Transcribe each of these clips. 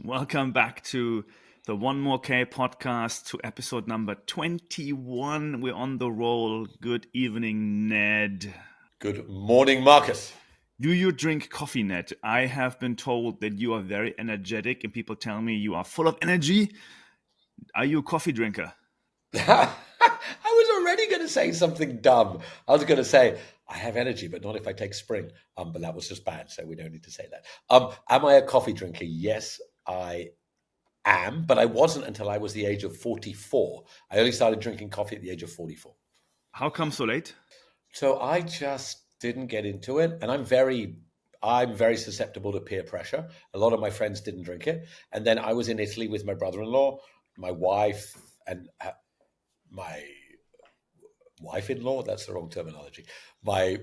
Welcome back to the One More K podcast, to episode number 21. We're on the roll. Good evening, Ned. Good morning, Marcus. Do you drink coffee, Ned? I have been told that you are very energetic and people tell me you are full of energy. Are you a coffee drinker? I was already going to say something dumb. I was going to say, I have energy, but not if I take spring. But that was just bad, so we don't need to say that. Am I a coffee drinker? Yes, I am, but I wasn't until I was the age of 44. I only started drinking coffee at the age of 44. How come so late? So I just didn't get into it, and I'm very susceptible to peer pressure. A lot of my friends didn't drink it, and then I was in Italy with my brother-in-law, my wife, and my wife-in-law. That's the wrong terminology. My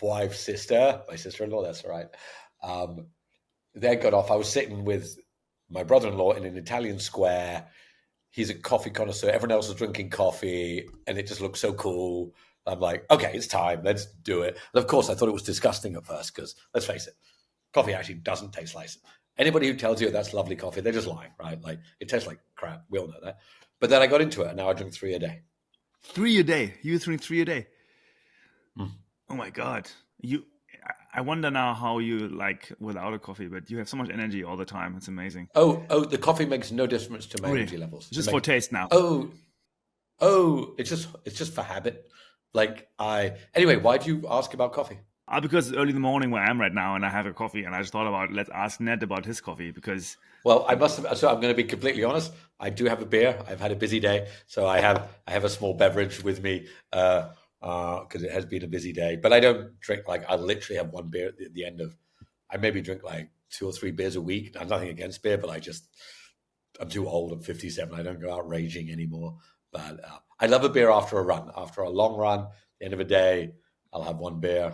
wife's sister, my sister-in-law. That's right. They got off. I was sitting with my brother-in-law in an Italian square. He's a coffee connoisseur. Everyone else was drinking coffee, and it just looked so cool. I'm like, okay, it's time. Let's do it. And of course, I thought it was disgusting at first because, let's face it, coffee actually doesn't taste like it. Anybody who tells you that's lovely coffee, they're just lying, right? Like, it tastes like crap. We all know that. But then I got into it, and now I drink 3 a day. 3 a day? You drink 3 a day? Mm. Oh my God. I wonder now how you like without a coffee, but you have so much energy all the time. It's amazing. Oh, the coffee makes no difference to my energy levels. Just for taste now. It's just for habit. Anyway, why do you ask about coffee? Because it's early in the morning where I am right now, and I have a coffee, and I just thought about, let's ask Ned about his coffee because. Well, so I'm going to be completely honest. I do have a beer. I've had a busy day, so I have a small beverage with me because it has been a busy day. But I don't drink I literally have one beer at the end of. I maybe drink 2 or 3 beers a week. I'm nothing against beer, but I'm too old. I'm 57. I don't go out raging anymore. But I love a beer after a run. After a long run, at the end of a day, I'll have one beer.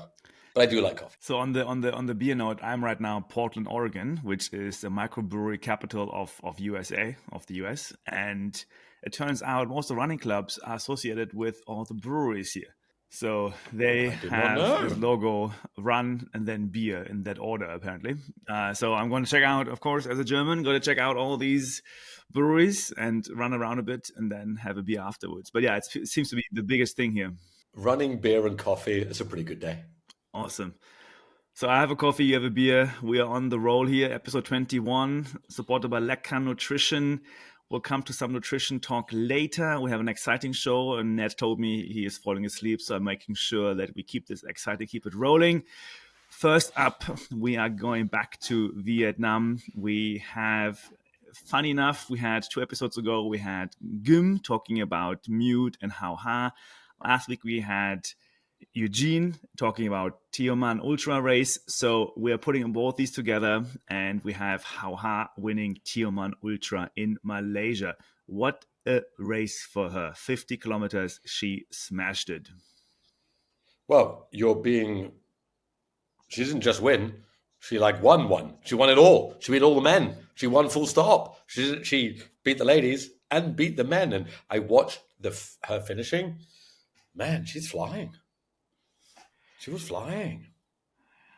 But I do like coffee. So on the beer note, I'm right now in Portland, Oregon, which is the microbrewery capital of the US. And it turns out most of the running clubs are associated with all the breweries here. So they have this logo, run and then beer in that order, apparently. So I'm going to check out, of course, as a German, going to check out all these breweries and run around a bit and then have a beer afterwards. But yeah, it seems to be the biggest thing here. Running, beer and coffee, it's a pretty good day. Awesome. So I have a coffee, you have a beer. We are on the roll here, episode 21, supported by Lecker Nutrition. We'll come to some nutrition talk later. We have an exciting show, and Ned told me he is falling asleep, so I'm making sure that we keep this exciting, keep it rolling. First up, we are going back to Vietnam. We have, funny enough, we had 2 episodes ago, we had Gym talking about mute and Hau Ha. Last week we had Eugene talking about Tioman Ultra race. So we are putting both these together, and we have Hau Ha winning Tioman Ultra in Malaysia. What a race for her. 50 kilometers, she smashed it. Well, she didn't just win. She won. She won it all. She beat all the men. She won full stop. She beat the ladies and beat the men. And I watched her finishing. Man, she's flying. She was flying.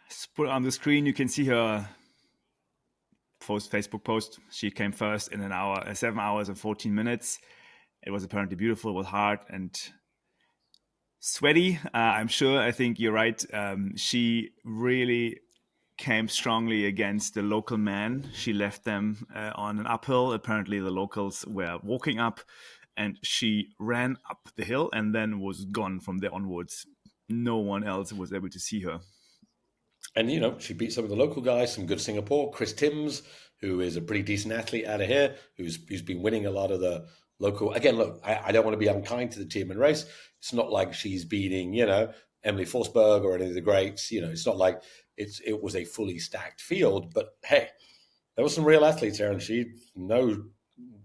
Just put it on the screen. You can see her Facebook post. She came first in 7 hours and 14 minutes. It was apparently beautiful. It was hard and sweaty. I'm sure. I think you're right. She really came strongly against the local men. She left them on an uphill. Apparently the locals were walking up, and she ran up the hill and then was gone from there onwards. No one else was able to see her. And, she beat some of the local guys, some good Singapore. Chris Timms, who is a pretty decent athlete out of here, who's been winning a lot of the local. Again, look, I don't want to be unkind to the Tioman race. It's not like she's beating, Emily Forsberg or any of the greats. It's not like it was a fully stacked field. But, hey, there were some real athletes there, and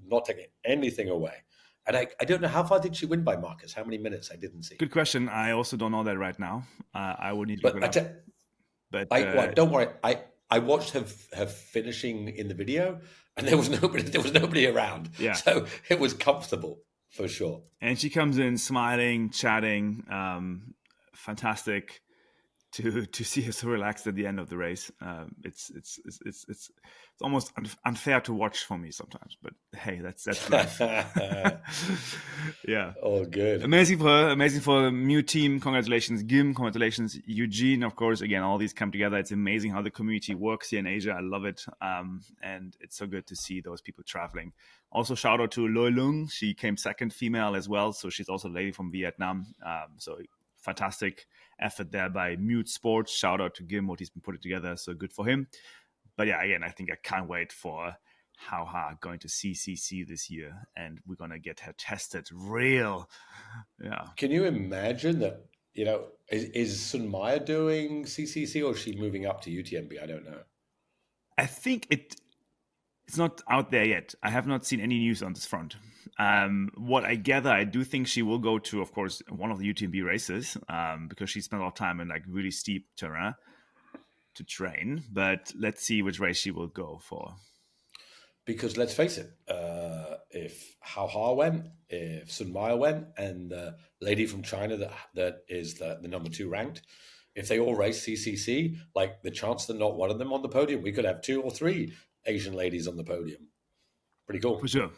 not taking anything away. And I don't know, how far did she win by, Marcus? How many minutes? I didn't see. Good question. I also don't know that right now. I would need to look it up. Don't worry. I watched her finishing in the video, and there was nobody around. Yeah. So it was comfortable for sure. And she comes in smiling, chatting, fantastic. to see her so relaxed at the end of the race. It's almost unfair to watch for me sometimes, but hey, that's life. Yeah. Oh, good. Amazing for her, amazing for the new team. Congratulations, Gim. Congratulations, Eugene. Of course, again, all these come together. It's amazing how the community works here in Asia. I love it. And it's so good to see those people traveling. Also, shout out to Loi Lung. She came second female as well. So she's also a lady from Vietnam. So fantastic effort there by Mute Sports. Shout out to Gim, what he's been putting together. So good for him. But yeah, again, I think I can't wait for Hau Ha going to CCC this year, and we're gonna get her tested real. Yeah. Can you imagine that? Is Sun Maya doing CCC or is she moving up to UTMB? I don't know. I think it's not out there yet. I have not seen any news on this front. What I gather, I do think she will go to, of course, one of the UTMB races because she spent a lot of time in like really steep terrain to train. But let's see which race she will go for. Because let's face it, if Hau Ha went, if Sun Maya went, and the lady from China that is the number 2 ranked, if they all race CCC, like the chance that not one of them on the podium, we could have 2 or 3 Asian ladies on the podium. Pretty cool. For sure.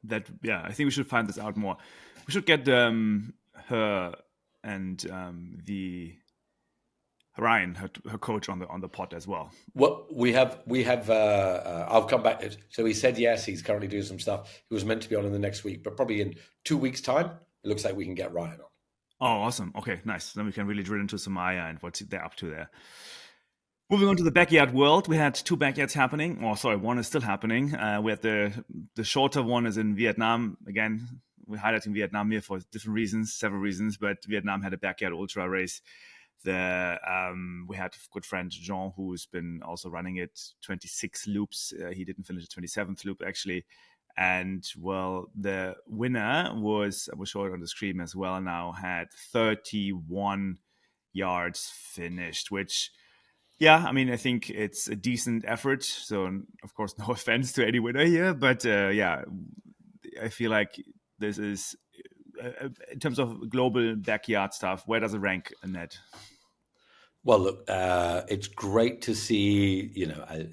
I think we should find this out more. We should get her and the Ryan, her coach, on the pod as well. Well, we have. I'll come back. So he said yes. He's currently doing some stuff. He was meant to be on in the next week, but probably in 2 weeks' time, it looks like we can get Ryan on. Oh, awesome. Okay, nice. Then we can really drill into Samaya and what they're up to there. Moving on to the backyard world, we had 2 backyards happening. Oh, sorry, one is still happening. We had the shorter one is in Vietnam. Again, we're highlighting Vietnam here for different reasons, several reasons, but Vietnam had a backyard ultra race. We had a good friend Jean who's been also running it 26 loops. He didn't finish the 27th loop actually, and well, the winner was, I will show it on the screen as well now, had 31 yards finished, which, yeah, I mean, I think it's a decent effort. So of course, no offense to any winner here, but yeah, I feel like this is, in terms of global backyard stuff, where does it rank, Ned? Well, look, it's great to see,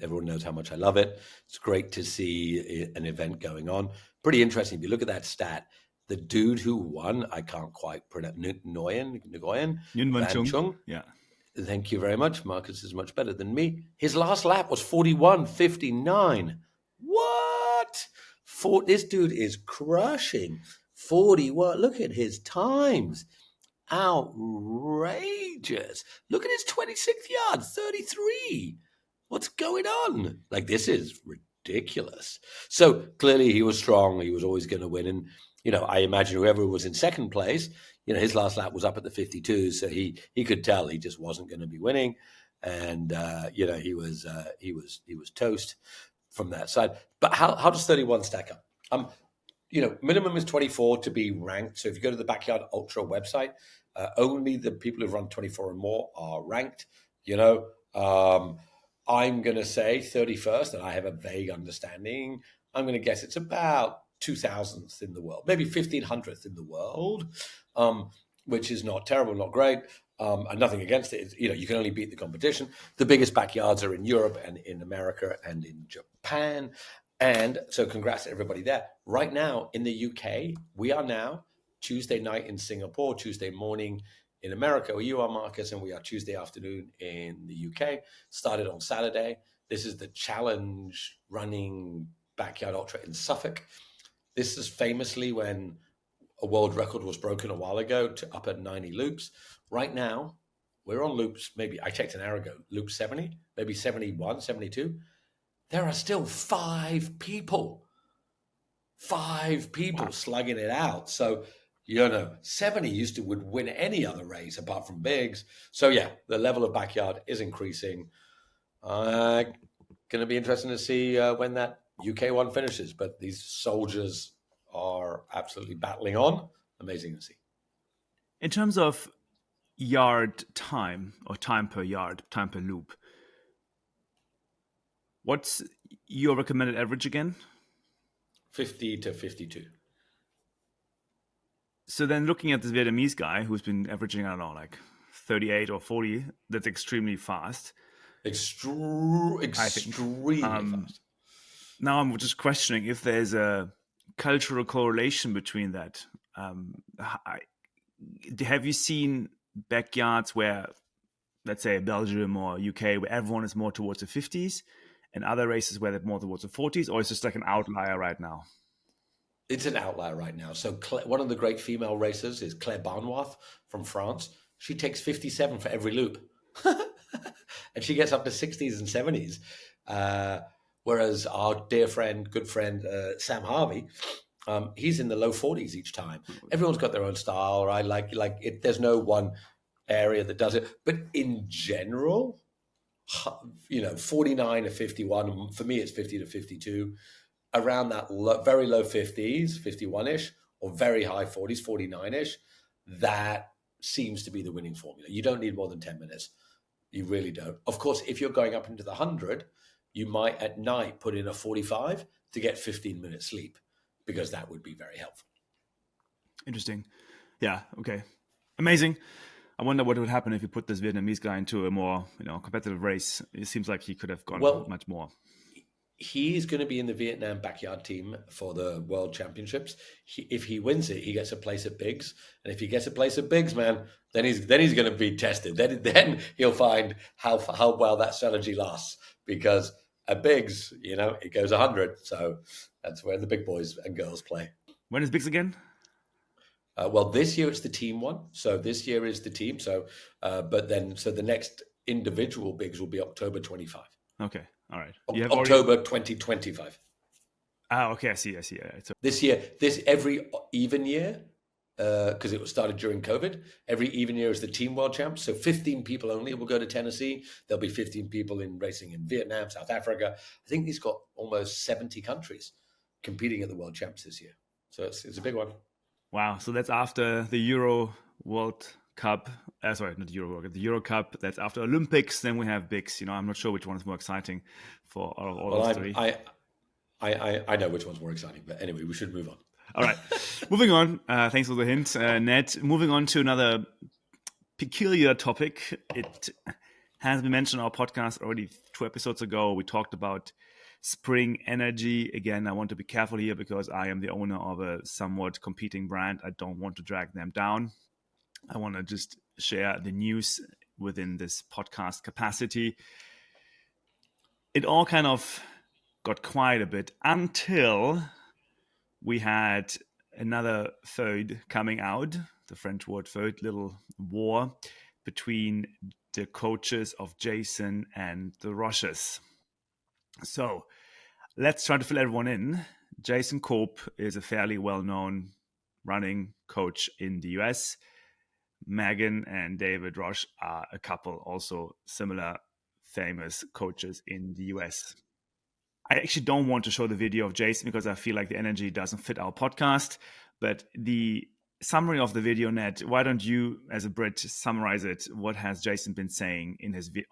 everyone knows how much I love it. It's great to see an event going on. Pretty interesting. If you look at that stat, the dude who won, I can't quite pronounce, Nguyen Van Chung. Yeah. Thank you very much. Marcus is much better than me. His last lap was 41:59. What? This dude is crushing. 41. Look at his times. Outrageous. Look at his 26th yard, 33. What's going on? Like, this is ridiculous. So clearly he was strong. He was always going to win. And, I imagine whoever was in second place, his last lap was up at the 52. So he could tell he just wasn't going to be winning. And, he was toast from that side. But how does 31 stack up? Minimum is 24 to be ranked. So if you go to the Backyard Ultra website, only the people who've run 24 and more are ranked. I'm going to say 31st, and I have a vague understanding. I'm going to guess it's about 2000th in the world, maybe 1500th in the world, which is not terrible, not great. And nothing against it. You can only beat the competition. The biggest backyards are in Europe and in America and in Japan. And so congrats to everybody there. Right now in the UK, we are now Tuesday night in Singapore, Tuesday morning in America, where you are, Marcus, and we are Tuesday afternoon in the UK. Started on Saturday. This is the challenge running backyard ultra in Suffolk. This is famously when a world record was broken a while ago to up at 90 loops. Right now, we're on loops, maybe I checked an hour ago, loop 70, maybe 71, 72. There are still 5 people wow. slugging it out. So, 70 would win any other race apart from bigs. So yeah, the level of backyard is increasing. Going to be interesting to see when that UK one finishes. But these soldiers are absolutely battling on. Amazing to see. In terms of yard time, or time per yard, time per loop, what's your recommended average again? 50 to 52. So then looking at this Vietnamese guy who's been averaging, I don't know, like 38 or 40. That's extremely fast. Extremely fast. Now I'm just questioning if there's a cultural correlation between that. Have you seen backyards where, let's say, Belgium or UK, where everyone is more towards the 50s, and other races where they're more towards the 40s, or is it just like an outlier right now? It's an outlier right now. So one of the great female racers is Claire Barnois from France. She takes 57 for every loop. And she gets up to 60s and 70s. Whereas our dear friend, good friend, Sam Harvey, he's in the low 40s each time. Everyone's got their own style, right? Like it, there's no one area that does it. But in general, 49 to 51, for me, it's 50 to 52, around that very low 50s, 51-ish, or very high 40s, 49-ish, that seems to be the winning formula. You don't need more than 10 minutes. You really don't. Of course, if you're going up into the 100, you might at night put in a 45 to get 15 minutes sleep, because that would be very helpful. Interesting. Yeah. Okay. Amazing. I wonder what would happen if you put this Vietnamese guy into a more, competitive race. It seems like he could have gone much more. He's going to be in the Vietnam backyard team for the World Championships. If he wins it, he gets a place at Bigs, and if he gets a place at Bigs, man, then he's going to be tested. Then he'll find how well that strategy lasts, because at Bigs, it goes 100. So that's where the big boys and girls play. When is Bigs again? Well, this year it's the team one. So this year is the team. So, but the next individual Bigs will be October 25. Okay. All right. October 2025. Okay. I see. Yeah. So this year, every even year, because it was started during COVID, every even year is the team world champs. So 15 people only will go to Tennessee. There'll be 15 people in racing in Vietnam, South Africa. I think he's got almost 70 countries competing at the world champs this year. So it's a big one. Wow. So that's after the Euro World Cup. Sorry, not Euro World Cup, the Euro Cup. That's after Olympics. Then we have Bigs. I'm not sure which one is more exciting for all those three. I know which one's more exciting, but anyway, we should move on. All right. Moving on. Thanks for the hint, Ned. Moving on to another peculiar topic. It has been mentioned on our podcast already 2 episodes ago. We talked about spring energy. Again, I want to be careful here because I am the owner of a somewhat competing brand. I don't want to drag them down. I want to just share the news within this podcast capacity. It all kind of got quiet a bit until we had another feud coming out, the French word feud, little war between the coaches of Jason and the Rushes. So let's try to fill everyone in. Jason Cope is a fairly well-known running coach in the US. Megan and David Roche are a couple also similar famous coaches in the US. I actually don't want to show the video of Jason because I feel like the energy doesn't fit our podcast. But the summary of the video, Ned, why don't you, as a Brit, summarize it? What has Jason been saying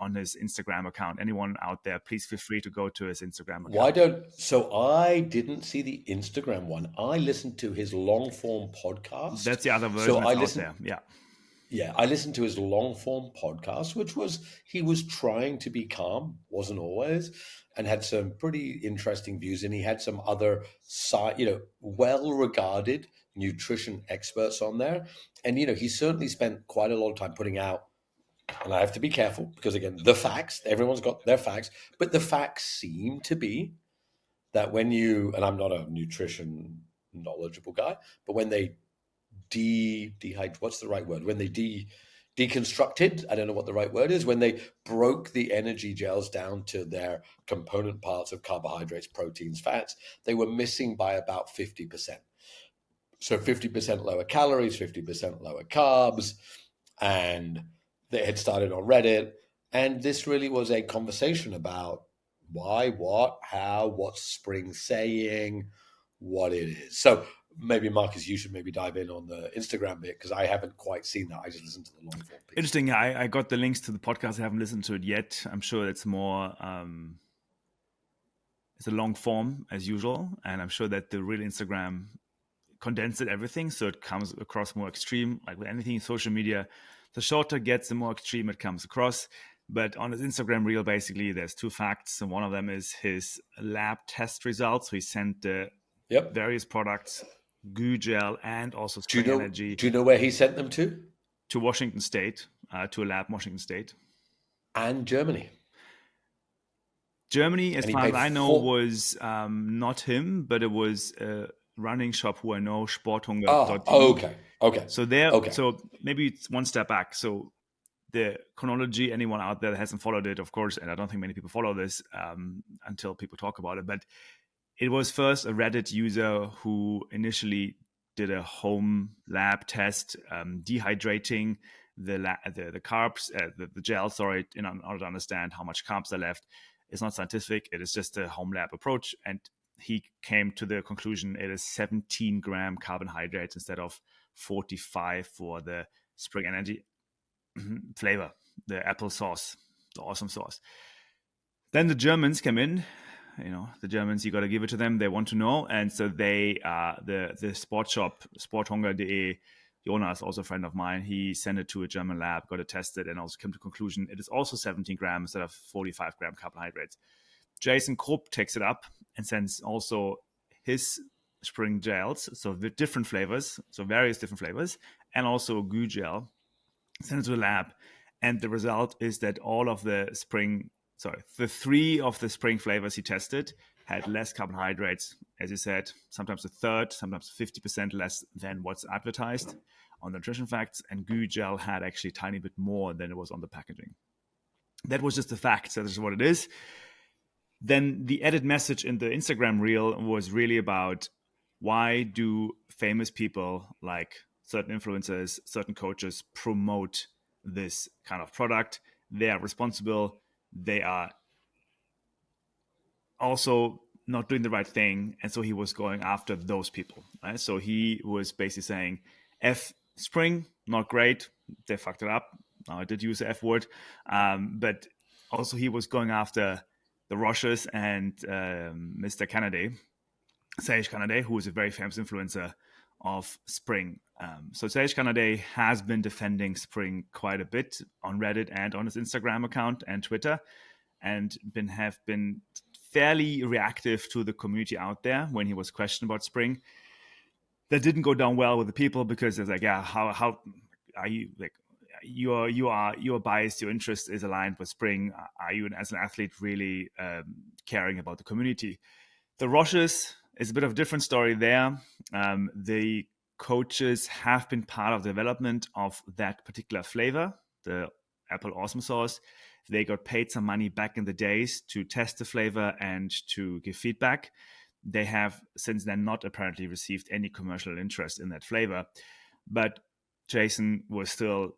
on his Instagram account? Anyone out there, please feel free to go to his Instagram account. So I didn't see the Instagram one. I listened to his long form podcast. That's the other version out there. Yeah. Yeah, I listened to his long form podcast, which he was trying to be calm, wasn't always, and had some pretty interesting views. And he had some other well-regarded nutrition experts on there. And, he certainly spent quite a lot of time putting out, and I have to be careful because, again, the facts, everyone's got their facts, but the facts seem to be that when and I'm not a nutrition knowledgeable guy, but when they what's the right word? When they deconstructed, I don't know what the right word is, when they broke the energy gels down to their component parts of carbohydrates, proteins, fats, they were missing by about 50%. So 50% lower calories, 50% lower carbs, and they had started on Reddit. And this really was a conversation about why, what, how, what's spring saying, what it is. So maybe, Marcus, you should maybe dive in on the Instagram bit because I haven't quite seen that. I just listened to the long form piece. Interesting. I got the links to the podcast. I haven't listened to it yet. I'm sure it's more, it's a long form as usual. And I'm sure that the real Instagram condensed everything. So it comes across more extreme. Like with anything in social media, The shorter it gets, the more extreme it comes across. But on his Instagram reel, basically, there's two facts. And one of them is his lab test results. So he sent the various products, goo gel and also Spring Energy. Do you know where he sent them to? To Washington State, to a lab in Washington State. And Germany. Germany, as far as I know, was not him, but it was a running shop who I know, Sporthunger. Okay. So maybe it's one step back. So the chronology, anyone out there that hasn't followed it, of course, and I don't think many people follow this until people talk about it, but it was first a Reddit user who initially did a home lab test, dehydrating the carbs, the gel, in order to understand how much carbs are left. It's not scientific. It is just a home lab approach. And he came to the conclusion it is 17 gram carbohydrates instead of 45 for the Spring Energy flavor, the apple sauce, the awesome sauce. Then the Germans came in. The Germans, you got to give it to them. They want to know. And so they, the sport shop, Sporthunger.de, Jonas, also a friend of mine, he sent it to a German lab, got it tested, and also came to the conclusion it is also 17 grams instead of 45 gram carbohydrates. Jason Krupp takes it up and sends also his spring gels, so with different flavors, so various different flavors, and also a goo gel, send it to the lab. And the result is that all of the three of the spring flavors he tested had less carbohydrates, as you said, sometimes a third, sometimes 50% less than what's advertised on the nutrition facts, and goo gel had actually a tiny bit more than it was on the packaging. That was just the fact, so this is what it is. Then the added message in the Instagram reel was really about why do famous people like certain influencers, certain coaches promote this kind of product? They are responsible. They are also not doing the right thing. And so he was going after those people. Right? So he was basically saying, F Spring, not great. They fucked it up. Now I did use the F word. But also he was going after the Roches and Mr. Kennedy, Sage Kennedy, who is a very famous influencer of Spring. So Sage Kennedy has been defending Spring quite a bit on Reddit and on his Instagram account and Twitter, and have been fairly reactive to the community out there when he was questioned about Spring. That didn't go down well with the people because it's like, yeah, how are you like? You are biased. Your interest is aligned with Spring. Are you, as an athlete, really caring about the community? The Roches is a bit of a different story there. The coaches have been part of the development of that particular flavor, the apple awesome sauce. They got paid some money back in the days to test the flavor and to give feedback. They have since then not apparently received any commercial interest in that flavor. But Jason was still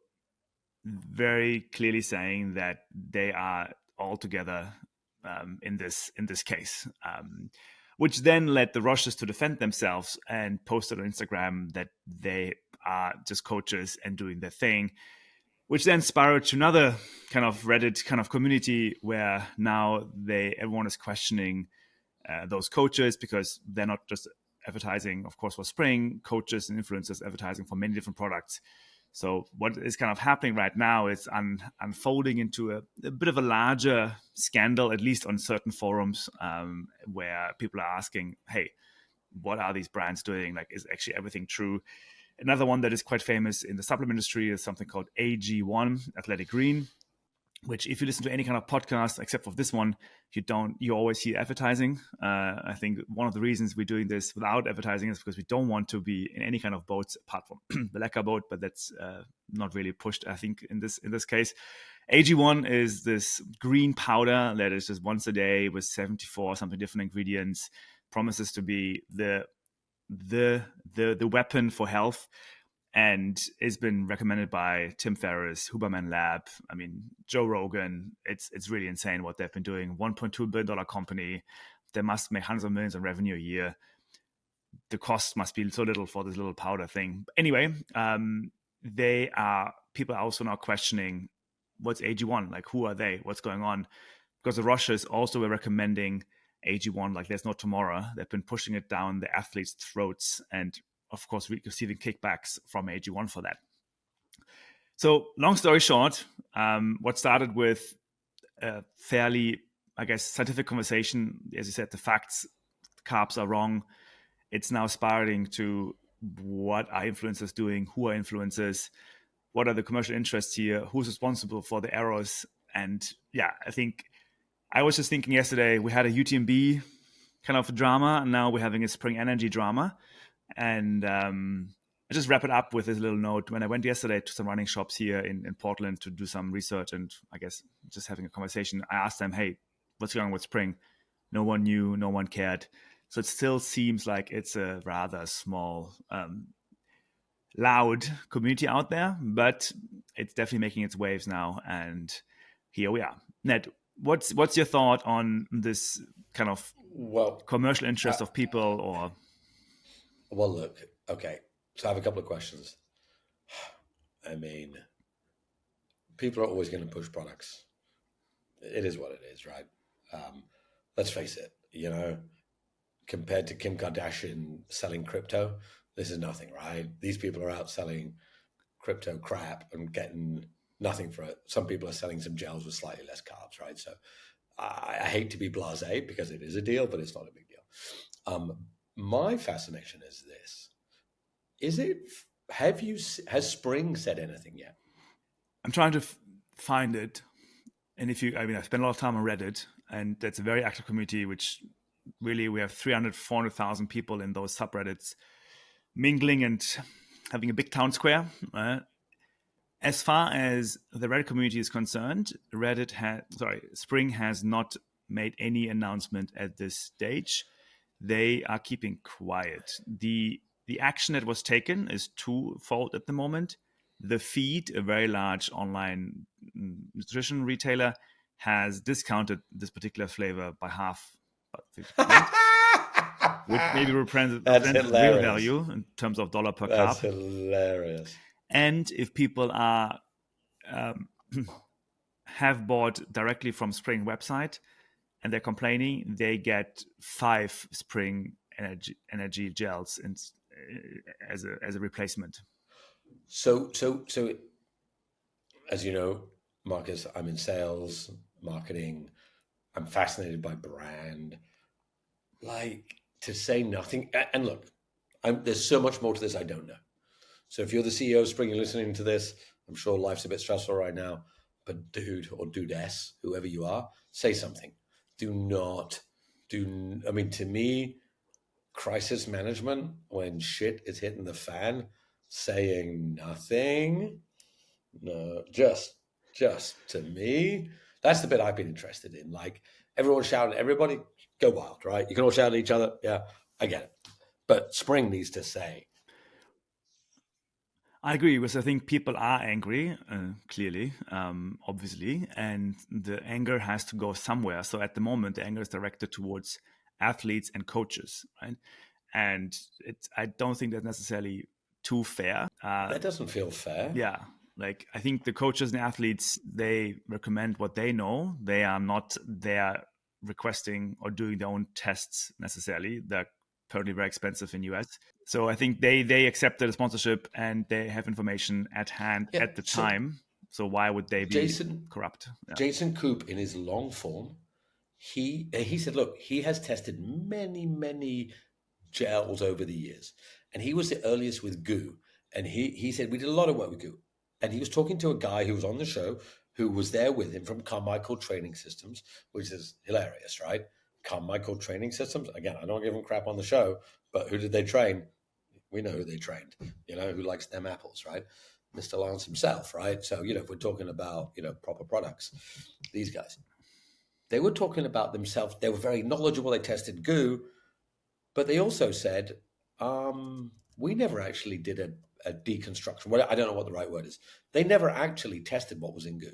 very clearly saying that they are all together in this case, which then led the Roches to defend themselves and posted on Instagram that they are just coaches and doing their thing, which then spiraled to another kind of Reddit kind of community where now everyone is questioning those coaches because they're not just advertising, of course, for Spring, coaches and influencers advertising for many different products. So what is kind of happening right now is unfolding into a bit of a larger scandal, at least on certain forums, where people are asking, hey, what are these brands doing? Like, is actually everything true? Another one that is quite famous in the supplement industry is something called AG1, Athletic Green, which if you listen to any kind of podcast, except for this one, you always hear advertising. I think one of the reasons we're doing this without advertising is because we don't want to be in any kind of boats apart from the Lecker boat, but that's not really pushed, I think, in this case. AG1 is this green powder that is just once a day with 74 something different ingredients, promises to be the weapon for health, and it's been recommended by Tim Ferriss, Huberman Lab. I mean, Joe Rogan. It's really insane what they've been doing. $1.2 billion company. They must make hundreds of millions in revenue a year. The cost must be so little for this little powder thing. Anyway, people are also now questioning what's AG1? Like, who are they? What's going on? Because the Roches also were recommending AG1 like there's no tomorrow. They've been pushing it down the athletes' throats and, of course, receiving kickbacks from AG1 for that. So long story short, what started with a fairly, I guess, scientific conversation, as you said, the facts, carbs are wrong. It's now spiraling to what are influencers doing, who are influencers, what are the commercial interests here, who's responsible for the errors. And yeah, I think I was just thinking yesterday, we had a UTMB kind of drama, and now we're having a spring energy drama. And I just wrap it up with this little note. When I went yesterday to some running shops here in Portland to do some research and I guess just having a conversation, I asked them, hey, what's going on with spring? No one knew, no one cared. So it still seems like it's a rather small, loud community out there, but it's definitely making its waves now. And here we are. Ned, what's your thought on this kind of commercial interest of people? Or well, look, okay. So I have a couple of questions. I mean, people are always going to push products. It is what it is, right? Let's face it, compared to Kim Kardashian selling crypto, this is nothing, right? These people are out selling crypto crap and getting nothing for it. Some people are selling some gels with slightly less carbs, right? So I hate to be blasé because it is a deal, but it's not a big deal. My fascination is this. Has Spring said anything yet? I'm trying to find it. And I've spent a lot of time on Reddit, and that's a very active community, which really we have 300, 400,000 people in those subreddits mingling and having a big town square. As far as the Reddit community is concerned, Spring has not made any announcement at this stage. They are keeping quiet. The action that was taken is twofold at the moment. The Feed, a very large online nutrition retailer, has discounted this particular flavor by half, about 50%, which maybe represents real value in terms of dollar per carb. That's hilarious. And if people are have bought directly from Spring website and they're complaining, they get 5 Spring energy gels as a replacement. So, as you know, Marcus, I'm in sales, marketing. I'm fascinated by brand. Like, to say nothing, and look, there's so much more to this I don't know. So if you're the CEO of Spring and listening to this, I'm sure life's a bit stressful right now, but dude or dudess, whoever you are, say something. To me, crisis management, when shit is hitting the fan, saying nothing, no, just to me, that's the bit I've been interested in. Like, everyone shouting at everybody, go wild, right? You can all shout at each other. Yeah, I get it. But Spring needs to say. I agree, because I think people are angry, clearly, obviously, and the anger has to go somewhere. So at the moment, the anger is directed towards athletes and coaches, right? And I don't think that's necessarily too fair. That doesn't feel fair. Yeah. Like, I think the coaches and athletes, they recommend what they know. They are not there requesting or doing their own tests necessarily. They're apparently very expensive in US. So I think they accept the sponsorship and they have information at hand at the time. So why would they be corrupt? Yeah. Jason Koop, in his long form, he said, look, he has tested many gels over the years. And he was the earliest with goo. And he said, we did a lot of work with goo. And he was talking to a guy who was on the show who was there with him from Carmichael Training Systems, which is hilarious, right? Carmichael Training Systems. Again, I don't give them crap on the show, but who did they train? We know who they trained, who likes them apples, right? Mr. Lance himself, right? So, if we're talking about, proper products, these guys, they were talking about themselves. They were very knowledgeable. They tested goo, but they also said, we never actually did a deconstruction. Well, I don't know what the right word is. They never actually tested what was in goo.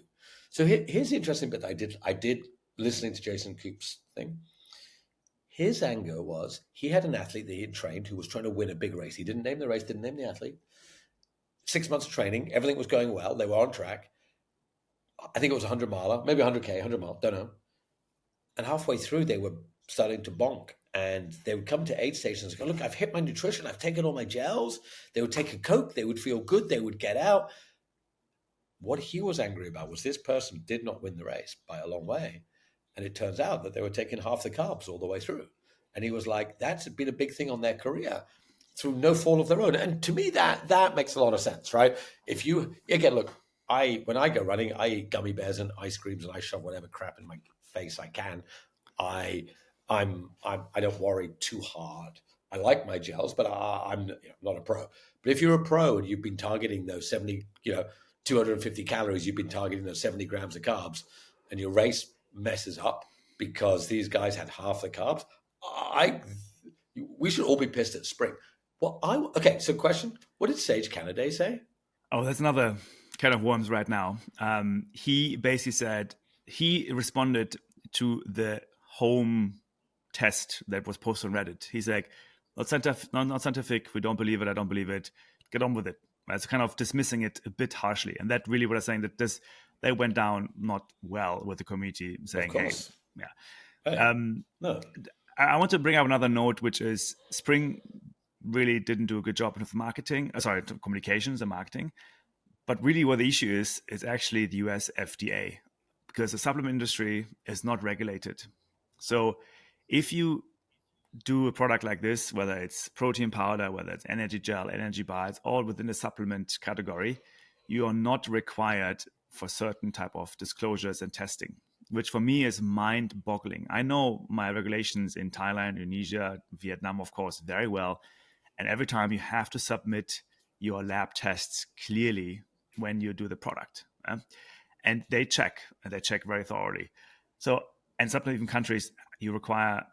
So here's the interesting bit that I did listening to Jason Koop's thing. His anger was he had an athlete that he had trained who was trying to win a big race. He didn't name the race, didn't name the athlete. 6 months of training, everything was going well. They were on track. I think it was 100 miler, maybe 100K, 100 mile, don't know. And halfway through, they were starting to bonk. And they would come to aid stations and go, look, I've hit my nutrition. I've taken all my gels. They would take a Coke. They would feel good. They would get out. what he was angry about was this person did not win the race by a long way. And it turns out that they were taking half the carbs all the way through. And he was like, that's been a big thing on their career through no fault of their own. And to me, that makes a lot of sense, right? If you, again, look, when I go running, I eat gummy bears and ice creams and I shove whatever crap in my face I can. I don't worry too hard. I like my gels, but I'm not a pro. But if you're a pro and you've been targeting those 70, 250 calories, you've been targeting those 70 grams of carbs, and your race messes up because these guys had half the carbs, we should all be pissed at Spring. Well, okay. So, question: what did Sage Canaday say? Oh, that's another kind of worms right now. He basically said he responded to the home test that was posted on Reddit. He's like, not scientific. We don't believe it. I don't believe it. Get on with it. It's kind of dismissing it a bit harshly, and that really what I'm saying that they went down not well with the community, saying, "Hey, yeah." Hey, no. I want to bring up another note, which is Spring really didn't do a good job with marketing. Communications and marketing. But really, what the issue is actually the US FDA, because the supplement industry is not regulated. So if you do a product like this, whether it's protein powder, whether it's energy gel, energy bar, it's all within the supplement category, you are not required for certain type of disclosures and testing, which for me is mind-boggling. I know my regulations in Thailand, Indonesia, Vietnam, of course, very well. And every time you have to submit your lab tests clearly when you do the product. And they check very thoroughly. So, and sometimes even countries, they require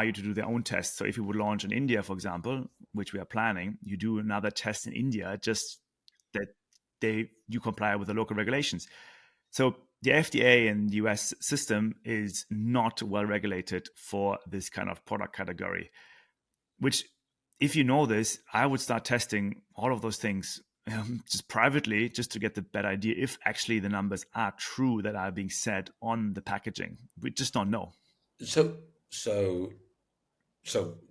you to do their own tests. So if you would launch in India, for example, which we are planning, you do another test in India, just that you comply with the local regulations. So the FDA and US system is not well regulated for this kind of product category, which, if you know this, I would start testing all of those things just privately, just to get the better idea if actually the numbers are true that are being said on the packaging. We just don't know. So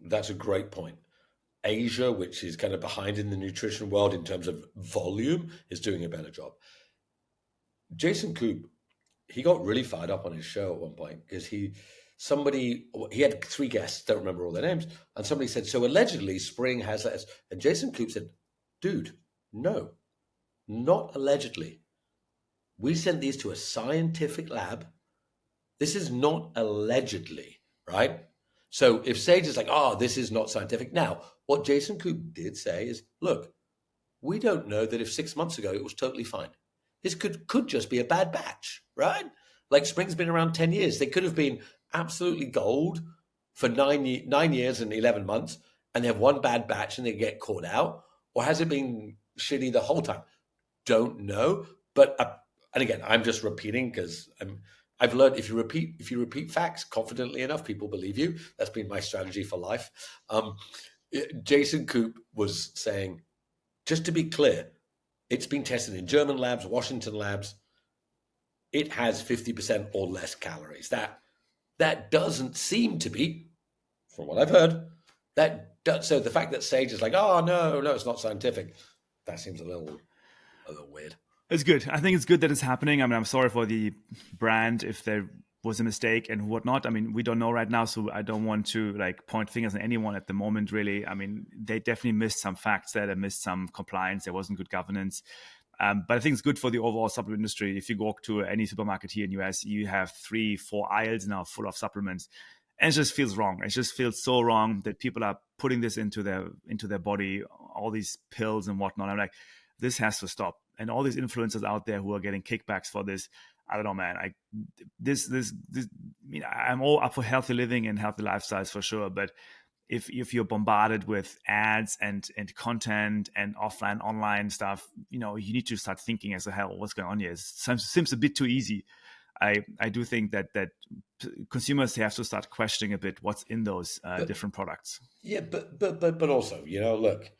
that's a great point. Asia, which is kind of behind in the nutrition world in terms of volume, is doing a better job. Jason Koop, he got really fired up on his show at one point because he had 3 guests, don't remember all their names, and somebody said, so allegedly Spring has that. And Jason Koop said, dude, no, not allegedly. We sent these to a scientific lab. This is not allegedly, right? So if Sage is like, this is not scientific. Now, what Jason Koop did say is, look, we don't know that if 6 months ago it was totally fine. This could just be a bad batch, right? Like Spring's been around 10 years. They could have been absolutely gold for 9 years and 11 months, and they have one bad batch and they get caught out. Or has it been shitty the whole time? Don't know. But, and again, I'm just repeating because I've learned if you repeat facts confidently enough, people believe you. That's been my strategy for life. Jason Koop was saying, just to be clear, it's been tested in German labs, Washington labs. It has 50% or less calories. That doesn't seem to be, from what I've heard, so the fact that Sage is like, no, it's not scientific, that seems a little weird. It's good. I think it's good that it's happening. I mean, I'm sorry for the brand if there was a mistake and whatnot. I mean, we don't know right now, so I don't want to point fingers at anyone at the moment, really. I mean, they definitely missed some facts there. They missed some compliance. There wasn't good governance. But I think it's good for the overall supplement industry. If you go to any supermarket here in the US, you have 3-4 aisles now full of supplements. And it just feels wrong. It just feels so wrong that people are putting this into their body, all these pills and whatnot. I'm like, this has to stop. And all these influencers out there who are getting kickbacks for this, I don't know, man. I'm all up for healthy living and healthy lifestyles for sure. But if you're bombarded with ads and content and offline, online stuff, you need to start thinking as a hell, what's going on here? It seems a bit too easy. I do think that consumers have to start questioning a bit what's in those different products. Yeah, but also, look,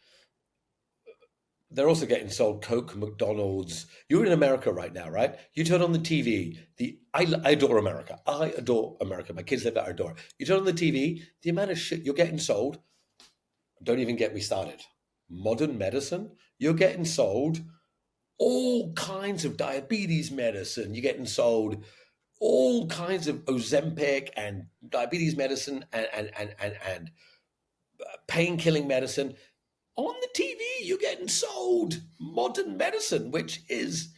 they're also getting sold Coke, McDonald's. You're in America right now, right? You turn on the TV. I adore America. I adore America. My kids live there. I adore it. You turn on the TV, the amount of shit you're getting sold. Don't even get me started. Modern medicine, you're getting sold all kinds of diabetes medicine. You're getting sold all kinds of Ozempic and diabetes medicine and pain killing medicine. On the TV, you're getting sold modern medicine, which is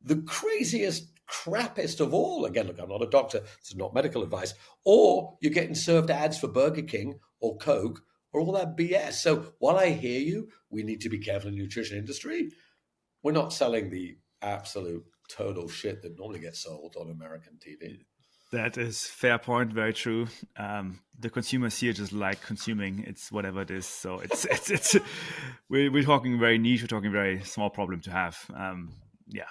the craziest, crappiest of all. Again, look, I'm not a doctor, this is not medical advice. Or you're getting served ads for Burger King or Coke or all that BS. So while I hear you, we need to be careful in the nutrition industry. We're not selling the absolute total shit that normally gets sold on American TV. That is fair point. Very true. The consumers here just like consuming. It's whatever it is. So it's we're talking very niche. We're talking very small problem to have. Yeah.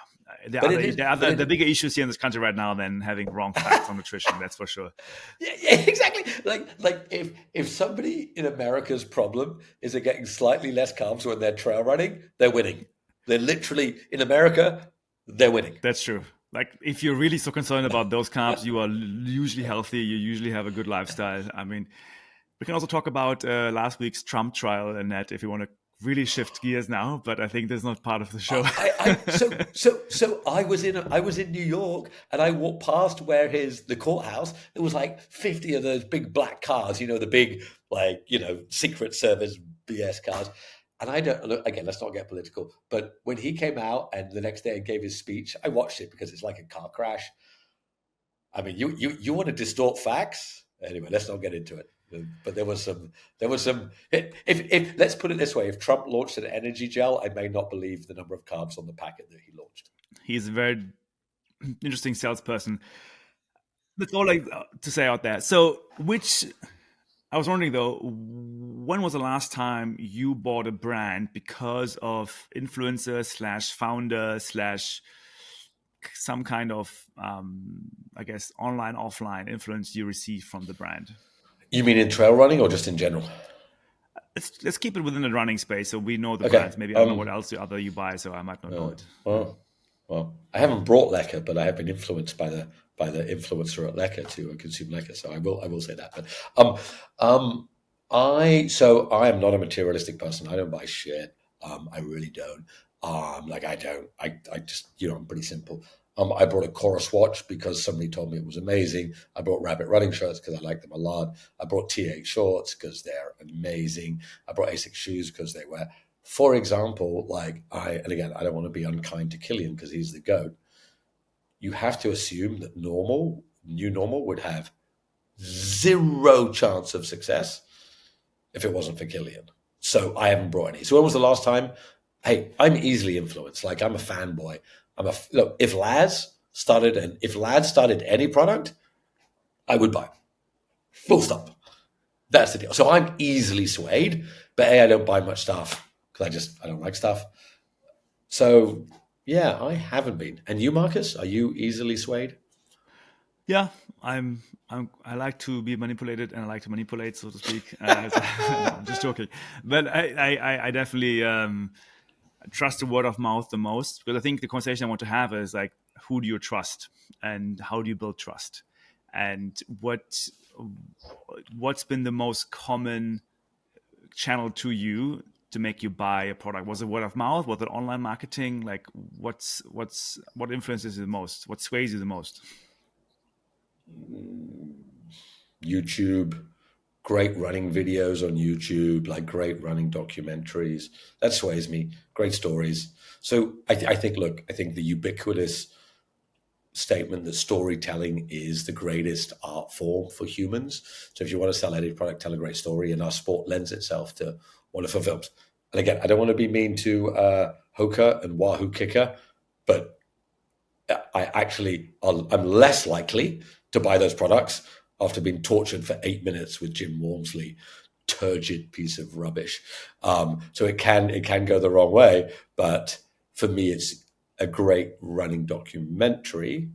The bigger issues here in this country right now than having wrong facts on nutrition. That's for sure. Yeah, exactly. Like if somebody in America's problem is they're getting slightly less carbs when they're trail running, they're winning. They're literally in America, they're winning. That's true. Like if you're really so concerned about those carbs, you are usually healthy. You usually have a good lifestyle. I mean, we can also talk about last week's Trump trial and that if you want to really shift gears now, but I think that's not part of the show. So I was in New York and I walked past where the courthouse. There was like 50 of those big black cars, the big Secret Service BS cars. And I don't look again. Let's not get political. But when he came out and the next day and gave his speech, I watched it because it's like a car crash. I mean, you want to distort facts anyway. Let's not get into it. But there was some. If let's put it this way: if Trump launched an energy gel, I may not believe the number of carbs on the packet that he launched. He's a very interesting salesperson. That's all I to say out there. So, I was wondering though, when was the last time you bought a brand because of influencer / founder / some kind of, I guess, online, offline influence you received from the brand? You mean in trail running or just in general? Let's keep it within the running space so we know the brands. Maybe I don't know what else you buy, so I might not know it. Well, I haven't brought Lecker, but I have been influenced by the influencer at Lecker to consume Lecker, so I will say that. But I am not a materialistic person. I don't buy shit. I really don't. I just I'm pretty simple. I brought a Chorus watch because somebody told me it was amazing. I brought Rabbit running shirts because I like them a lot. I brought T8 shorts because they're amazing. I brought ASICS shoes because they were, for example, and again, I don't want to be unkind to Killian because he's the GOAT. You have to assume that new normal would have zero chance of success if it wasn't for Killian. So I haven't brought any. So when was the last time? Hey, I'm easily influenced. Like I'm a fanboy. Look, if Lads started any product, I would buy. Full stop. That's the deal. So I'm easily swayed, but I don't buy much stuff because I don't like stuff. So yeah, I haven't been. And you, Marcus, are you easily swayed? Yeah, I like to be manipulated and I like to manipulate, so to speak. I'm just joking, but I definitely trust the word of mouth the most because I think the conversation I want to have is like, who do you trust and how do you build trust, and what's been the most common channel to you to make you buy a product? Was it word of mouth? Was it online marketing? Like what influences you the most? What sways you the most? YouTube, great running videos on YouTube, like great running documentaries. That sways me. Great stories. So I think the ubiquitous statement that storytelling is the greatest art form for humans. So if you want to sell any product, tell a great story, and our sport lends itself to wonderful films. And again, I don't want to be mean to Hoka and Wahoo Kicker, but I'm less likely to buy those products after being tortured for 8 minutes with Jim Walmsley, turgid piece of rubbish. So it can go the wrong way, but for me, it's a great running documentary.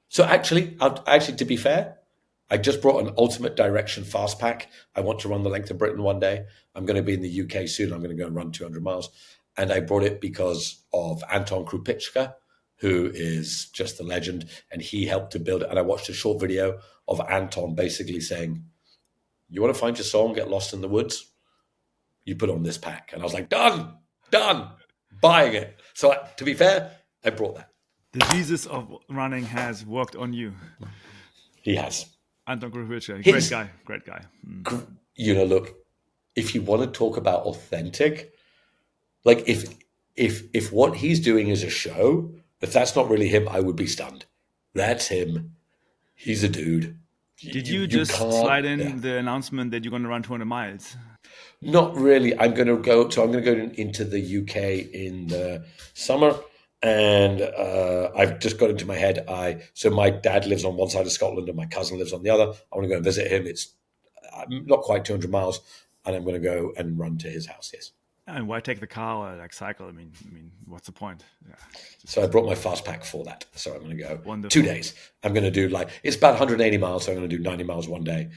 So actually, to be fair, I just brought an Ultimate Direction fast pack. I want to run the length of Britain one day. I'm going to be in the UK soon. I'm going to go and run 200 miles. And I brought it because of Anton Krupicka, who is just a legend, and he helped to build it. And I watched a short video of Anton basically saying, you want to find your soul and get lost in the woods? You put on this pack. And I was like, done, buying it. So to be fair, I brought that. The Jesus of running has worked on you. He has. Anton Krukovic, His, great guy. look, if you want to talk about authentic, like if what he's doing is a show, if that's not really him, I would be stunned. That's him. He's a dude. Did you just slide in the announcement that you're going to run 200 miles? Not really. I'm going to go into the UK in the summer, and I've just got into my head. So my dad lives on one side of Scotland, and my cousin lives on the other. I want to go and visit him. It's not quite 200 miles, and I'm going to go and run to his house. Yes. And why take the car or like cycle? I mean, what's the point? Yeah. So I brought my fast pack for that. So I'm going to go Wonderful. 2 days. I'm going to do it's about 180 miles. So I'm going to do 90 miles one day,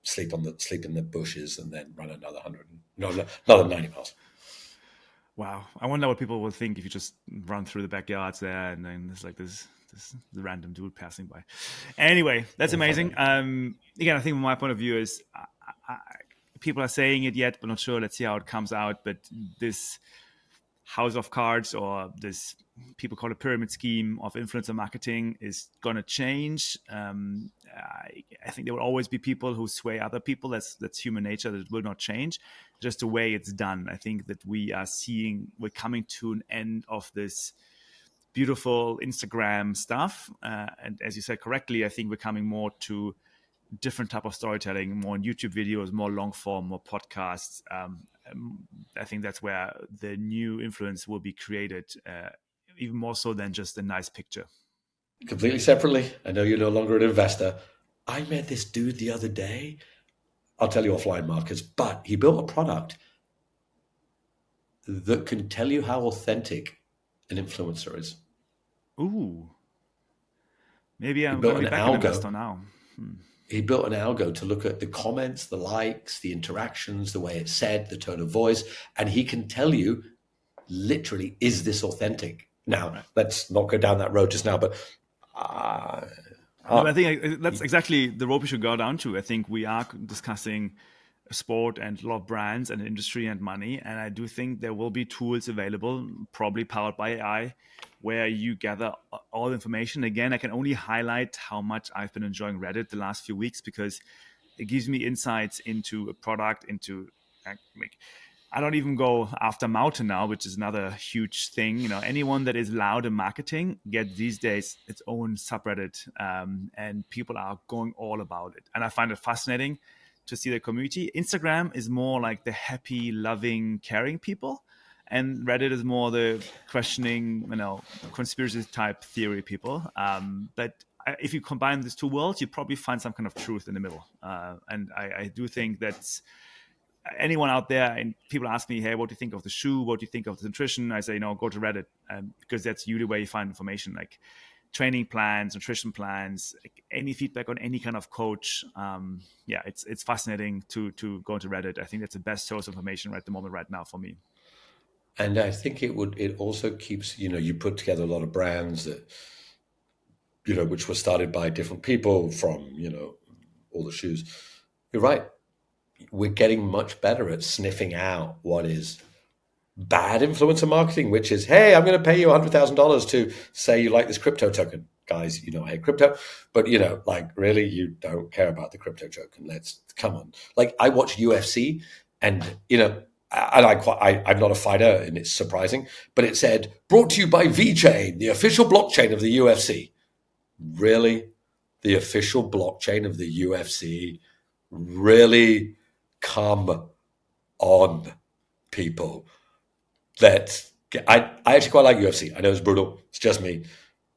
sleep in the bushes, and then run another 90 miles. Wow. I wonder what people will think if you just run through the backyards there and then there's like this random dude passing by. Anyway, that's amazing. Again, I think from my point of view is people are saying it yet, but not sure. Let's see how it comes out. But this house of cards, or this people call it pyramid scheme of influencer marketing, is going to change. I think there will always be people who sway other people. That's human nature. That will not change. Just the way it's done. I think that we're coming to an end of this beautiful Instagram stuff. And as you said correctly, I think we're coming more to different type of storytelling, more on YouTube videos, more long form, more podcasts. I think that's where the new influence will be created, even more so than just a nice picture. Completely separately, I know you're no longer an investor. I met this dude the other day. I'll tell you offline, Marcus, but he built a product that can tell you how authentic an influencer is. Ooh. Maybe I'm going to be back an investor now. He built an algo to look at the comments, the likes, the interactions, the way it's said, the tone of voice, and he can tell you literally, is this authentic? Now, let's not go down that road just now, but I think that's exactly the road we should go down to. I think we are discussing sport and a lot of brands and industry and money, and I do think there will be tools available, probably powered by AI, where you gather all the information. Again, I can only highlight how much I've been enjoying Reddit the last few weeks, because it gives me insights into a product, I don't even go after Mountain now, which is another huge thing. Anyone that is loud in marketing gets these days its own subreddit, and people are going all about it. And I find it fascinating to see the community. Instagram is more like the happy, loving, caring people. And Reddit is more the questioning, conspiracy type theory people. But if you combine these two worlds, you probably find some kind of truth in the middle. And I do think that's anyone out there, and people ask me, hey, what do you think of the shoe? What do you think of the nutrition? I say, go to Reddit, because that's usually where you find information like training plans, nutrition plans, any feedback on any kind of coach. It's fascinating to go into Reddit. I think that's the best source of information right now for me. And I think it also keeps, you put together a lot of brands that, which were started by different people from, all the shoes. You're right. We're getting much better at sniffing out what is bad influencer marketing, which is, hey, I'm going to pay you $100,000 to say you like this crypto token. Guys, I hate crypto, but really, you don't care about the crypto token. Come on. I watch UFC, and I'm not a fighter, and it's surprising, but it said, brought to you by VeChain, the official blockchain of the UFC. Really? The official blockchain of the UFC? Really? Come on, people. I actually quite like UFC. I know it's brutal. It's just me.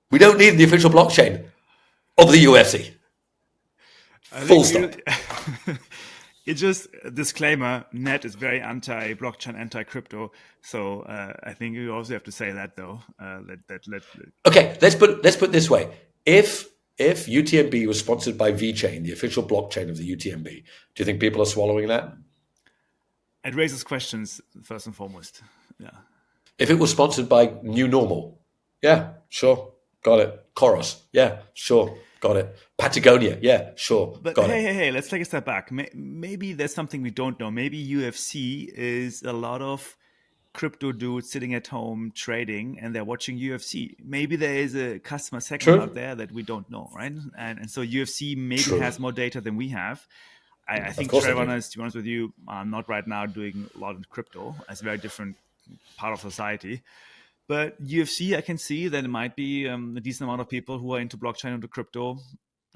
We don't need the official blockchain of the UFC. Full stop. It's just a disclaimer. Ned is very anti-blockchain, anti-crypto. So I think you also have to say that, though. Okay, let's put it this way. If UTMB was sponsored by VeChain, the official blockchain of the UTMB, do you think people are swallowing that? It raises questions, first and foremost. Yeah. If it was sponsored by New Normal, yeah, sure, got it. Coros, yeah, sure, got it. Patagonia, yeah, sure, but got it. Hey, let's take a step back. Maybe there's something we don't know. Maybe UFC is a lot of crypto dudes sitting at home trading and they're watching UFC. Maybe there is a customer segment True. out there that we don't know, right? And so UFC maybe True. has more data than we have. I Of think course I trade do. runners, to be honest with you, are not right now doing a lot in crypto. It's a very different part of society. But UFC, I can see that it might be a decent amount of people who are into blockchain, into crypto,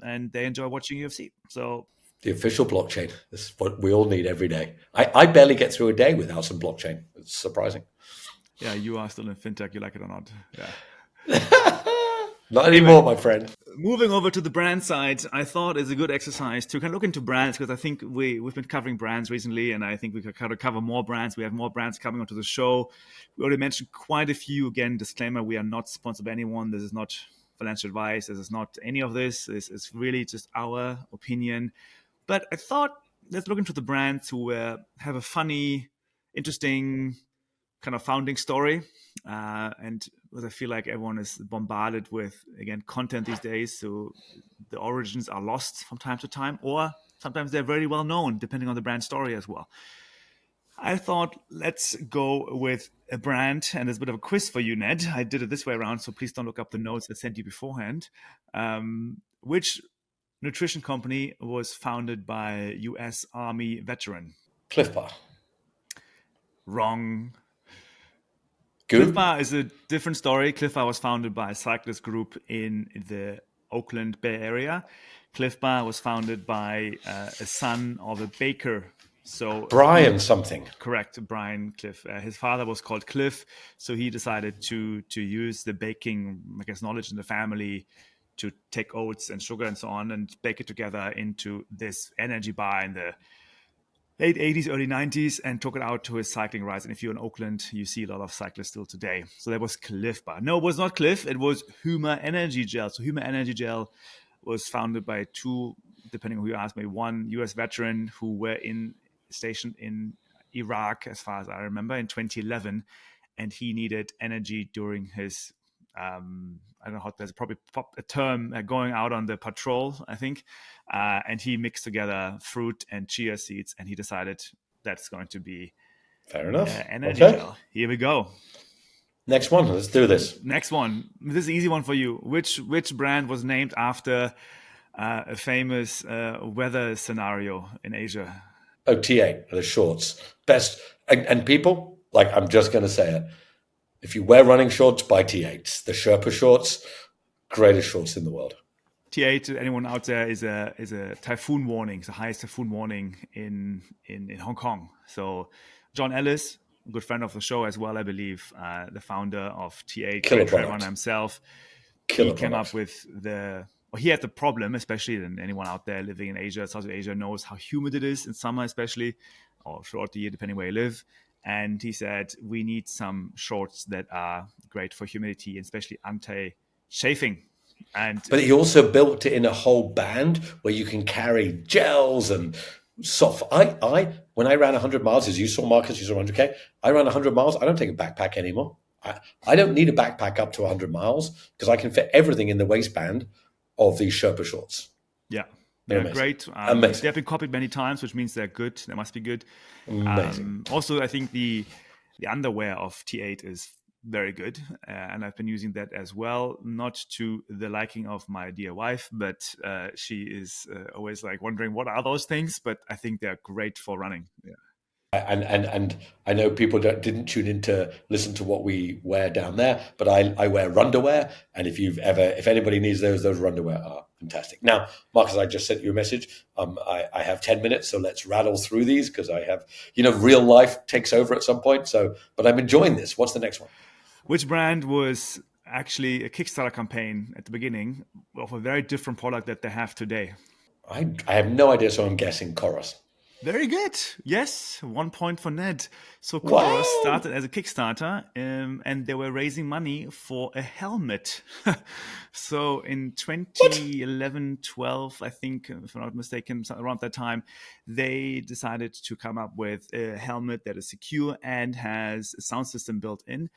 and they enjoy watching UFC. So The official blockchain. This is what we all need every day. I barely get through a day without some blockchain. It's surprising. yeah, you are still in fintech, you like it or not. Yeah. Not Anyway, anymore, my friend. moving over to the brand side, I thought it's a good exercise to kind of look into brands because I think we've been covering brands recently, and I think we could kind of cover more brands. We have more brands coming onto the show. We already mentioned quite a few. Again, disclaimer: we are not sponsored by anyone. This is not financial advice. This is not any of this. This is really just our opinion. But I thought let's look into the brands who have a funny, interesting kind of founding story. And because I feel like everyone is bombarded with, again, content these days. So the origins are lost from time to time, or sometimes they're very well known, depending on the brand story as well. I thought let's go with a brand, and there's a bit of a quiz for you, Ned. I did it this way around, so please don't look up the notes I sent you beforehand. Which nutrition company was founded by US Army veteran? Cliff Bar. Wrong. Cliff Goop. Bar is a different story. Cliff Bar was founded by a cyclist group in the Oakland Bay Area. Cliff Bar was founded by a son of a baker. So Brian something. correct, Brian Cliff. His father was called Cliff, so he decided to use the baking, I guess, knowledge in the family to take oats and sugar and so on and bake it together into this energy bar in the late 80s, early 90s, and took it out to his cycling rides. And if you're in Oakland, you see a lot of cyclists still today. So that was Cliff Bar. No, it was not Cliff. It was Huma Energy Gel. So Huma Energy Gel was founded by two, depending on who you ask, maybe one US veteran who were stationed in Iraq, as far as I remember, in 2011. And he needed energy during his I don't know how there's probably a term going out on the patrol, I think. And he mixed together fruit and chia seeds, and he decided that's going to be Fair enough. energy Okay. gel. Here we go. Next one. Let's do this. Next one. This is an easy one for you. Which brand was named after a famous weather scenario in Asia? OTA, the shorts. Best. And people, like, I'm just going to say it. If you wear running shorts, buy T8s. The Sherpa shorts, greatest shorts in the world. T8 to anyone out there is a typhoon warning. It's the highest typhoon warning in Hong Kong. So John Ellis, a good friend of the show as well, I believe, the founder of T8, Killer great trail product. runner himself. Killer He came product. up with he had the problem, especially than anyone out there living in Asia, South Asia knows how humid it is in summer, especially, or throughout the year, depending where you live. And he said, we need some shorts that are great for humidity, especially anti-chafing. But he also built it in a whole band where you can carry gels and soft. When I ran 100 miles, as you saw, Marcus, you saw 100K, I ran 100 miles. I don't take a backpack anymore. I don't need a backpack up to 100 miles because I can fit everything in the waistband of these Sherpa shorts. Yeah. They're Yeah, amazing. great. Amazing. They've been copied many times, which means they're good. They must be good. Amazing. Also, I think the underwear of T8 is very good, and I've been using that as well. Not to the liking of my dear wife, but she is always like wondering what are those things. But I think they're great for running. Yeah. And I know people didn't tune in to listen to what we wear down there, but I wear underwear, and if anybody needs those underwear are fantastic. Now, Marcus, I just sent you a message. I have 10 minutes, so let's rattle through these because I have, real life takes over at some point. But I'm enjoying this. What's the next one? Which brand was actually a Kickstarter campaign at the beginning of a very different product that they have today? I have no idea, so I'm guessing Chorus. Very good. Yes, 1 point for Ned. So Wow. Chorus started as a Kickstarter, and they were raising money for a helmet. So in 2011, 12, I think, if I'm not mistaken, around that time, they decided to come up with a helmet that is secure and has a sound system built in.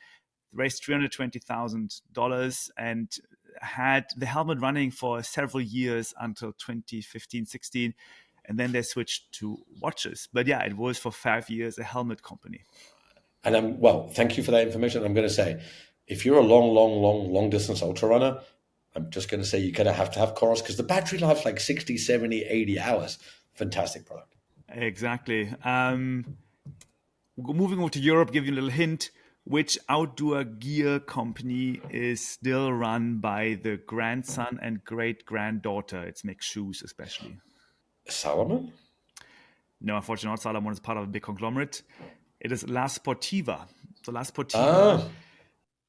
Raised $320,000 and had the helmet running for several years until 2015, 16. And then they switched to watches. But yeah, it was for 5 years a helmet company. And thank you for that information. I'm going to say, if you're a long distance ultra runner, I'm just going to say you're going to have Coros because the battery life's like 60, 70, 80 hours. Fantastic product. Exactly. Moving over to Europe, give you a little hint. Which outdoor gear company is still run by the grandson and great granddaughter? It makes shoes, especially. Salomon? No, unfortunately, not Salomon is part of a big conglomerate. It is La Sportiva. So La Sportiva, Ah,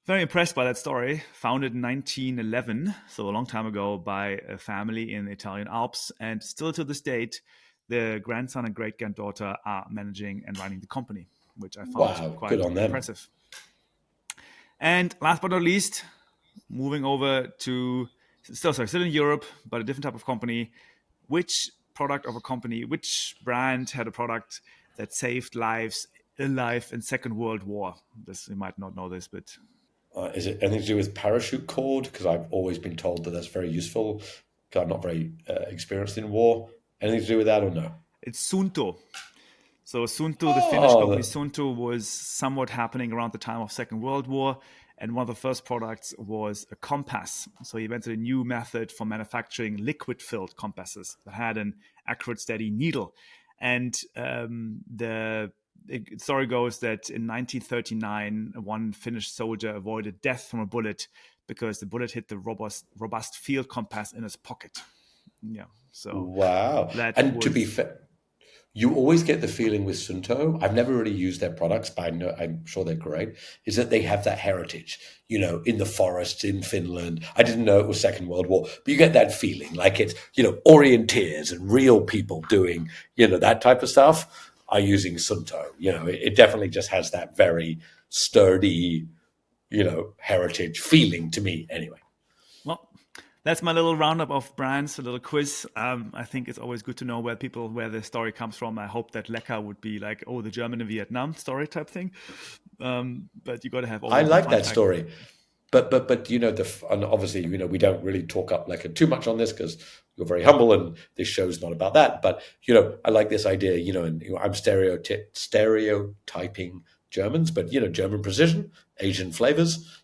very impressed by that story. Founded in 1911, so a long time ago, by a family in the Italian Alps, and still to this date, the grandson and great granddaughter are managing and running the company, which I found wow. Good quite on them. impressive. And last but not least, moving over to still in Europe, but a different type of company. Which product of a company, which brand had a product that saved lives alive in Second World War? This you might not know this, but Is it anything to do with parachute cord? Because I've always been told that that's very useful. 'Cause I'm not very experienced in war. Anything to do with that or no? it's Sunto. So Sunto, the Finnish Oh, company Sunto, was somewhat happening around the time of Second World War, and one of the first products was a compass. So he invented a new method for manufacturing liquid-filled compasses that had an accurate, steady needle. And the story goes that in 1939, one Finnish soldier avoided death from a bullet because the bullet hit the robust field compass in his pocket. Yeah, so wow. that And to be was fair, you always get the feeling with Sunto, I've never really used their products, but I'm sure they're great, is that they have that heritage, in the forests in Finland. I didn't know it was Second World War, but you get that feeling like it's, orienteers and real people doing, that type of stuff are using Sunto. It definitely just has that very sturdy, heritage feeling to me anyway. well. That's my little roundup of brands, a little quiz. I think it's always good to know where the story comes from. I hope that Lecker would be like, oh, the German in Vietnam story type thing. But you got to have I always the like fun that fact. story. But and obviously we don't really talk up like too much on this because you're very humble and this show's not about that. But I like this idea. And I'm stereotyping Germans, but German precision, Asian flavors.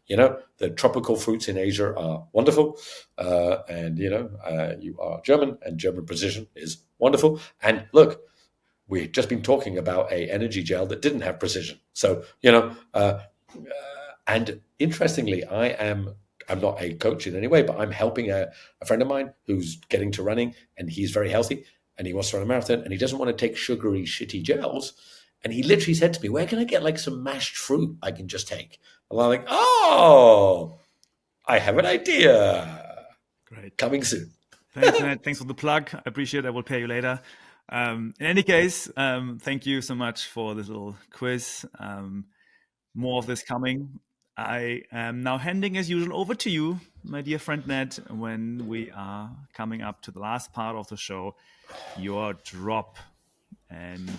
The tropical fruits in Asia are wonderful, and you are German, and German precision is wonderful. And look, we've just been talking about a energy gel that didn't have precision. So and interestingly, I'm not a coach in any way, but I'm helping a friend of mine who's getting to running, and he's very healthy, and he wants to run a marathon, and he doesn't want to take sugary, shitty gels. And he literally said to me, "Where can I get like some mashed fruit I can just take?" And I'm like, "Oh, I have an idea. Great. Coming soon." Thanks, Ned. Thanks for the plug. I appreciate it. I will pay you later. In any case, thank you so much for this little quiz. More of this coming. I am now handing, as usual, over to you, my dear friend Ned, when we are coming up to the last part of the show, your drop. And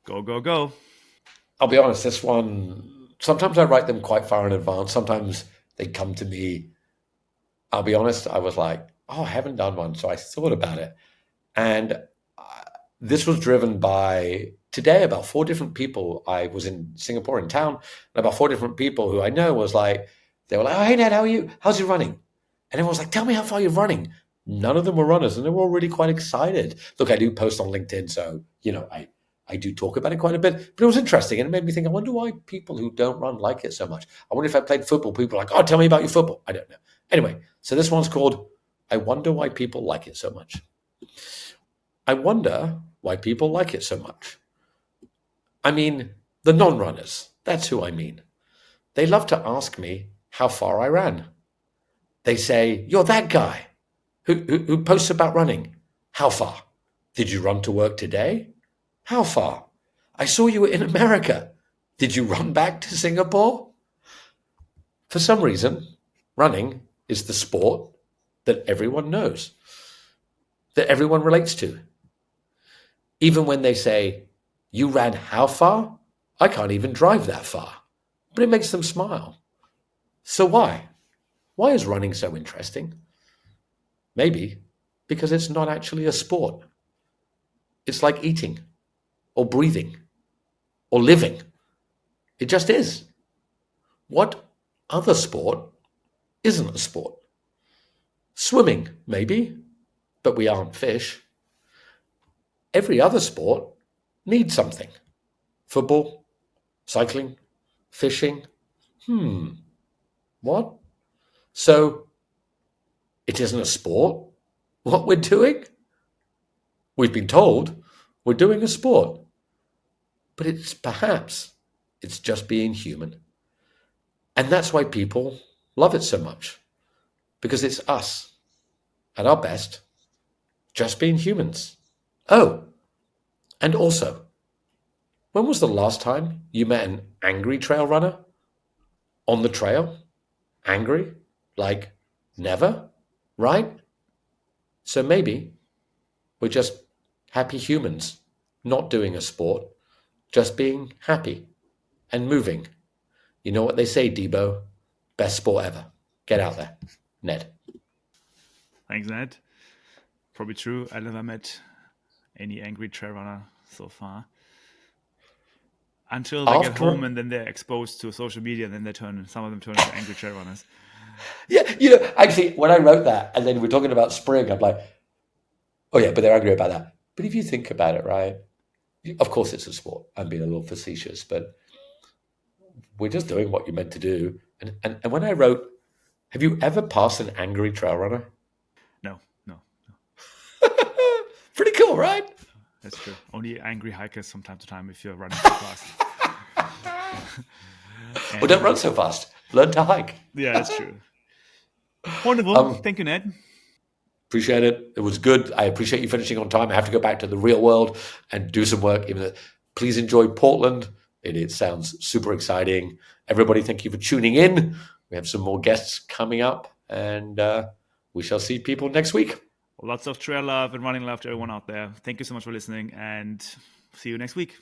go, go, go. I'll be honest, this one, sometimes I write them quite far in advance. Sometimes they come to me. I'll be honest, I was like, oh, I haven't done one. So I thought about it. And this was driven by today about four different people. I was in Singapore in town, and about four different people who I know they were like, oh, hey, Ned, how are you? How's your running? And everyone was like, tell me how far you're running. None of them were runners, and they were all really quite excited. Look, I do post on LinkedIn, so, I do talk about it quite a bit, but it was interesting, and it made me think, I wonder why people who don't run like it so much. I wonder if I played football, people are like, oh, tell me about your football. I don't know. Anyway, so this one's called, I Wonder Why People Like It So Much. I wonder why people like it so much. I mean, the non-runners, that's who I mean. They love to ask me how far I ran. They say, you're that guy who posts about running. How far? Did you run to work today? How far? I saw you in America. Did you run back to Singapore? For some reason, running is the sport that everyone knows, that everyone relates to. Even when they say, you ran how far? I can't even drive that far. But it makes them smile. So why? Why is running so interesting? Maybe because it's not actually a sport. It's like eating or breathing or living. It just is. What other sport isn't a sport? Swimming, maybe, but we aren't fish. Every other sport needs something. Football, cycling, fishing. What? So it isn't a sport? What we're doing? We've been told we're doing a sport. But it's just being human. And that's why people love it so much. Because it's us, at our best, just being humans. Oh, and also, when was the last time you met an angry trail runner? On the trail? Angry? Like, never? Right? So maybe we're just happy humans, not doing a sport, just being happy and moving. You know what they say, Debo? Best sport ever. Get out there. Ned. Thanks, Ned. Probably true. I never met any angry trail runner so far. Until they get home and then they're exposed to social media, and then some of them turn into angry trail runners. Yeah, actually, when I wrote that, and then we're talking about spring, I'm like, oh yeah, but they're angry about that. But if you think about it, right, of course it's a sport. I'm being a little facetious, but we're just doing what you're meant to do. And when I wrote, have you ever passed an angry trail runner? No. Pretty cool, right? That's true. Only angry hikers from time to time if you're running too fast. Well, don't run so fast. Learn to hike. Yeah, that's true. Wonderful. Thank you, Ned. Appreciate it. It was good. I appreciate you finishing on time. I have to go back to the real world and do some work. Please enjoy Portland. It sounds super exciting. Everybody, thank you for tuning in. We have some more guests coming up, and we shall see people next week. Lots of trail love and running love to everyone out there. Thank you so much for listening, and see you next week.